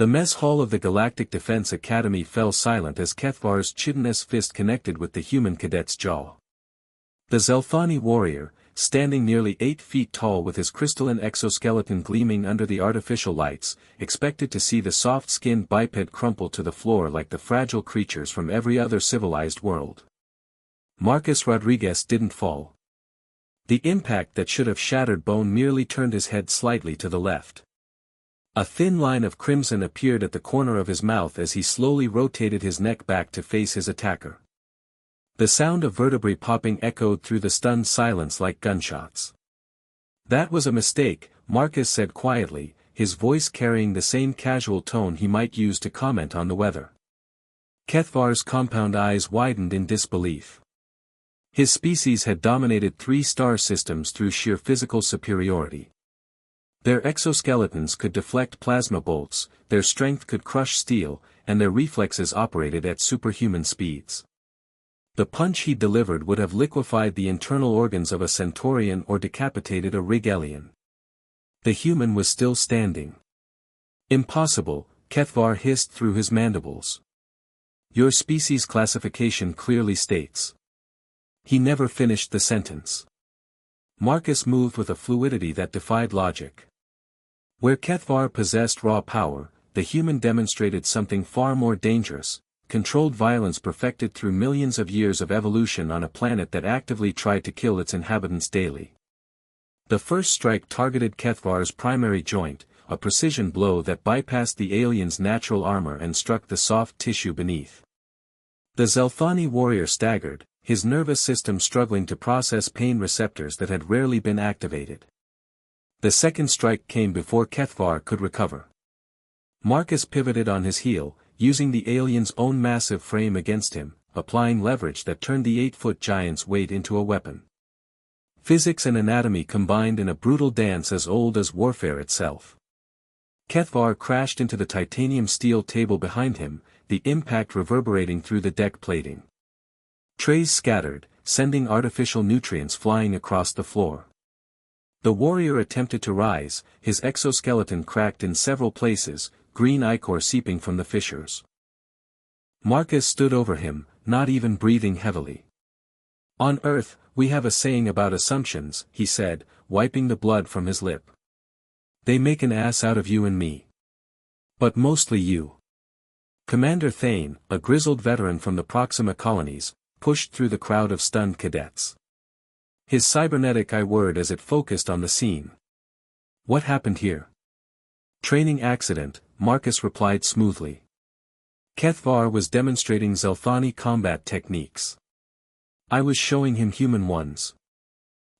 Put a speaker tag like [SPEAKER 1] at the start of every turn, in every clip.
[SPEAKER 1] The mess hall of the Galactic Defense Academy fell silent as Kethvar's chitinous fist connected with the human cadet's jaw. The Zelthani warrior, standing nearly 8 feet tall with his crystalline exoskeleton gleaming under the artificial lights, expected to see the soft-skinned biped crumple to the floor like the fragile creatures from every other civilized world. Marcus Rodriguez didn't fall. The impact that should have shattered bone merely turned his head slightly to the left. A thin line of crimson appeared at the corner of his mouth as he slowly rotated his neck back to face his attacker. The sound of vertebrae popping echoed through the stunned silence like gunshots. "That was a mistake," Marcus said quietly, his voice carrying the same casual tone he might use to comment on the weather. Kethvar's compound eyes widened in disbelief. His species had dominated 3 star systems through sheer physical superiority. Their exoskeletons could deflect plasma bolts, their strength could crush steel, and their reflexes operated at superhuman speeds. The punch he delivered would have liquefied the internal organs of a Centaurian or decapitated a Rig alien. The human was still standing. "Impossible," Kethvar hissed through his mandibles. "Your species classification clearly states." He never finished the sentence. Marcus moved with a fluidity that defied logic. Where Kethvar possessed raw power, the human demonstrated something far more dangerous, controlled violence perfected through millions of years of evolution on a planet that actively tried to kill its inhabitants daily. The first strike targeted Kethvar's primary joint, a precision blow that bypassed the alien's natural armor and struck the soft tissue beneath. The Zelthani warrior staggered, his nervous system struggling to process pain receptors that had rarely been activated. The second strike came before Kethvar could recover. Marcus pivoted on his heel, using the alien's own massive frame against him, applying leverage that turned the 8-foot giant's weight into a weapon. Physics and anatomy combined in a brutal dance as old as warfare itself. Kethvar crashed into the titanium steel table behind him, the impact reverberating through the deck plating. Trays scattered, sending artificial nutrients flying across the floor. The warrior attempted to rise, his exoskeleton cracked in several places, green ichor seeping from the fissures. Marcus stood over him, not even breathing heavily. "On Earth, we have a saying about assumptions," he said, wiping the blood from his lip. "They make an ass out of you and me. But mostly you." Commander Thane, a grizzled veteran from the Proxima colonies, pushed through the crowd of stunned cadets. His cybernetic eye whirred as it focused on the scene. "What happened here?" "Training accident," Marcus replied smoothly. Kethvar was demonstrating Zelthani combat techniques. "I was showing him human ones."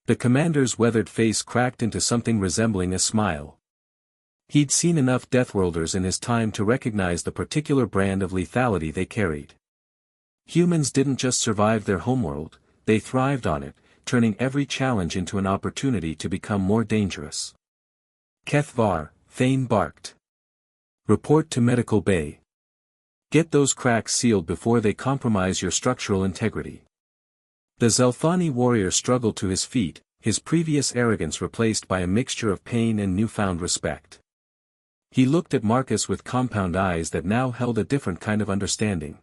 [SPEAKER 1] The commander's weathered face cracked into something resembling a smile. He'd seen enough Deathworlders in his time to recognize the particular brand of lethality they carried. Humans didn't just survive their homeworld, they thrived on it, turning every challenge into an opportunity to become more dangerous. "Kethvar," Thane barked. "Report to Medical Bay. Get those cracks sealed before they compromise your structural integrity." The Zelthani warrior struggled to his feet, his previous arrogance replaced by a mixture of pain and newfound respect. He looked at Marcus with compound eyes that now held a different kind of understanding.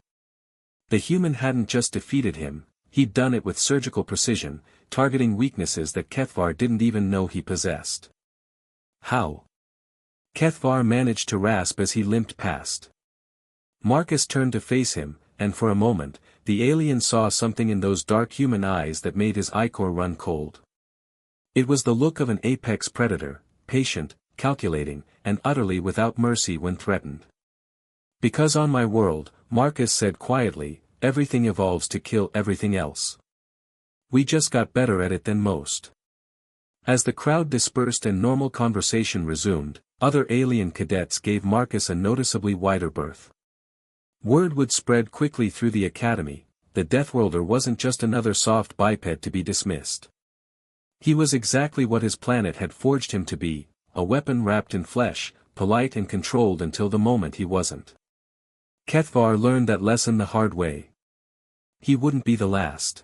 [SPEAKER 1] The human hadn't just defeated him, he'd done it with surgical precision, targeting weaknesses that Kethvar didn't even know he possessed. "How?" Kethvar managed to rasp as he limped past. Marcus turned to face him, and for a moment, the alien saw something in those dark human eyes that made his ichor run cold. It was the look of an apex predator, patient, calculating, and utterly without mercy when threatened. "Because on my world," Marcus said quietly, "everything evolves to kill everything else. We just got better at it than most." As the crowd dispersed and normal conversation resumed, other alien cadets gave Marcus a noticeably wider berth. Word would spread quickly through the academy, the Deathworlder wasn't just another soft biped to be dismissed. He was exactly what his planet had forged him to be, a weapon wrapped in flesh, polite and controlled until the moment he wasn't. Kethvar learned that lesson the hard way. He wouldn't be the last.